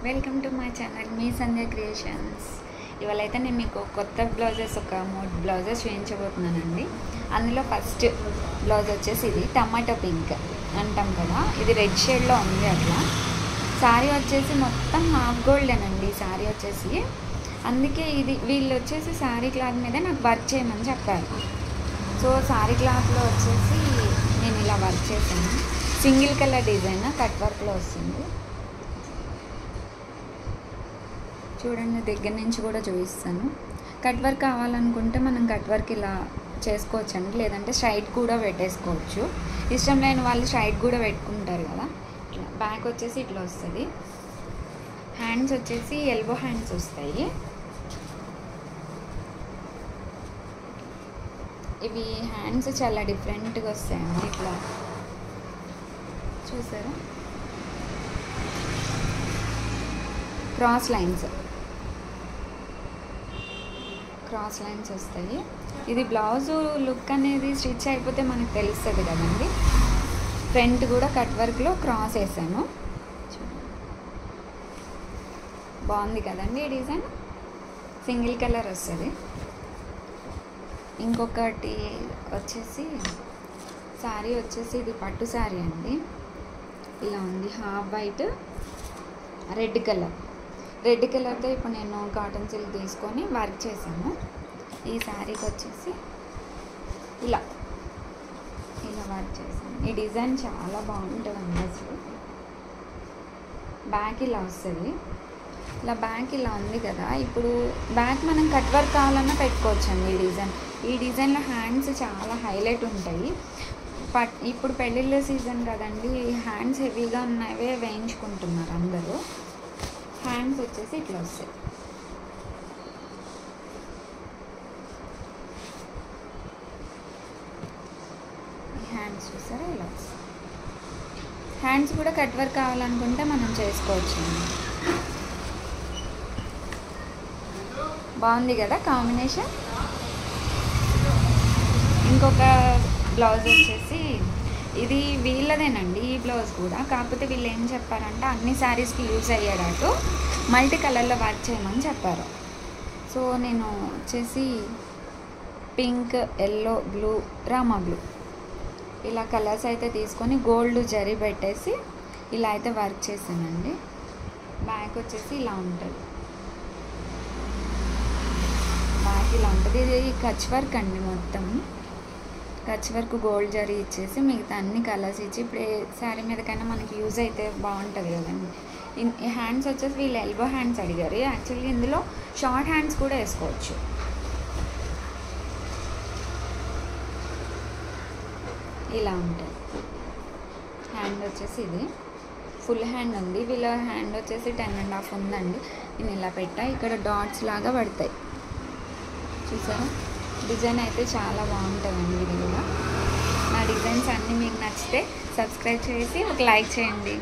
Welcome to my channel me Sandhya creations. ఇవాళ అయితే నేను మీకు కొత్త బ్లౌజెస్ ఒక 3 బ్లౌజెస్ చూపించబోతున్నానండి. అందులో ఫస్ట్ బ్లౌజ్ వచ్చేసి ఇది టమాటో పింక్ అంటాం కదా, ఇది రెడ్ షేడ్లో ఉంది. అట్లా శారీ వచ్చేసి మొత్తం హాఫ్ గోల్డెన్ అండి శారీ వచ్చేసి. అందుకే ఇది వీళ్ళు వచ్చేసి శారీ క్లాత్ మీద నాకు వర్క్ చేయమని చెప్పారు. సో శారీ క్లాత్లో వచ్చేసి నేను ఇలా వర్క్ చేశాను. సింగిల్ కలర్ డిజైన్ కట్ వర్క్లో వస్తుంది. చూడండి, దగ్గర నుంచి కూడా చూపిస్తాను. కట్ వర్క్ కావాలనుకుంటే మనం కట్ వర్క్ ఇలా చేసుకోవచ్చండి, లేదంటే స్ట్రైట్ కూడా పెట్టేసుకోవచ్చు. ఇష్టం లేని వాళ్ళు స్ట్రైట్ కూడా పెట్టుకుంటారు కదా. ఇట్లా బ్యాక్ వచ్చేసి ఇట్లా వస్తుంది. హ్యాండ్స్ వచ్చేసి ఎల్బో హ్యాండ్స్ వస్తాయి. ఇవి హ్యాండ్స్ చాలా డిఫరెంట్గా వస్తాయండి. ఇట్లా చూసారా, క్రాస్ లైన్స్ వస్తాయి. ఇది బ్లౌజు లుక్ అనేది స్టిచ్ అయిపోతే మనకు తెలుస్తుంది కదండి. ఫ్రంట్ కూడా కట్ వర్క్లో క్రాస్ వేసాను. బాగుంది కదండి ఈ డిజైన్. సింగిల్ కలర్ వస్తుంది. ఇంకొకటి వచ్చేసి శారీ వచ్చేసి ఇది పట్టు శారీ అండి. ఇలా ఉంది, హాఫ్ వైట్ రెడ్ కలర్తో ఇప్పుడు నేను కాటన్ సిల్క్ తీసుకొని వర్క్ చేశాను. ఈ శారీకి వచ్చేసి ఇలా వర్క్ చేశాను. ఈ డిజైన్ చాలా బాగుంటుందండి అసలు. బ్యాక్ ఇలా వస్తుంది. ఇలా బ్యాక్ ఇలా ఉంది కదా. ఇప్పుడు బ్యాక్ మనం కట్ వర్క్ కావాలన్నా పెట్టుకోవచ్చండి. ఈ డిజైన్లో హ్యాండ్స్ చాలా హైలైట్ ఉంటాయి. ఇప్పుడు పెళ్ళిళ్ళ సీజన్ కదండి, హ్యాండ్స్ హెవీగా ఉన్నవే వేయించుకుంటున్నారు అందరూ. హ్యాండ్స్ వచ్చేసి ఇట్లా వస్తాయి. హ్యాండ్స్ చూసారా ఇలా వస్తాయి. హ్యాండ్స్ కూడా కట్ వర్క్ కావాలనుకుంటే మనం చేసుకోవచ్చు. బాగుంది కదా కాంబినేషన్. ఇంకొక బ్లౌజ్ వచ్చేసి ఇది వీళ్ళదేనండి. ఈ బ్లౌజ్ కూడా, కాకపోతే వీళ్ళు ఏం చెప్పారంటే అన్ని శారీస్కి యూజ్ అయ్యేటట్టు మల్టీ కలర్లో వర్క్ చేయమని చెప్పారు. సో నేను వచ్చేసి pink, yellow, blue, Rama blue ఇలా కలర్స్ అయితే తీసుకొని గోల్డ్ జరీ పెట్టేసి ఇలా అయితే వర్క్ చేశానండి. బ్యాక్ వచ్చేసి ఇలా ఉంటుంది. ఇది కచ్ వర్క్ అండి. మొత్తం కచ్ వర్క్ గోల్డ్ జరీ ఇచ్చేసి మిగతా అన్ని కలర్స్ ఇచ్చి ఇప్పుడు ఏ శారీ మీదకైనా మనకి యూజ్ అయితే బాగుంటుంది కదండి. ఈ హ్యాండ్స్ వచ్చేసి వీళ్ళు ఎల్బో హ్యాండ్స్ అడిగారు. యాక్చువల్లీ ఇందులో షార్ట్ హ్యాండ్స్ కూడా వేసుకోవచ్చు. ఇలా ఉంటుంది. హ్యాండ్ వచ్చేసి ఇది ఫుల్ హ్యాండ్ ఉంది. వీళ్ళ హ్యాండ్ వచ్చేసి 10.5 ఉందండి. నేను ఇలా పెట్టా, ఇక్కడ డాట్స్ లాగా పడతాయి. చూసారా, డిజైన్ అయితే చాలా బాగుంటుందండి. ఇది కూడా నా డిజైన్స్ అన్నీ మీకు నచ్చితే సబ్స్క్రైబ్ చేసి ఒక లైక్ చేయండి.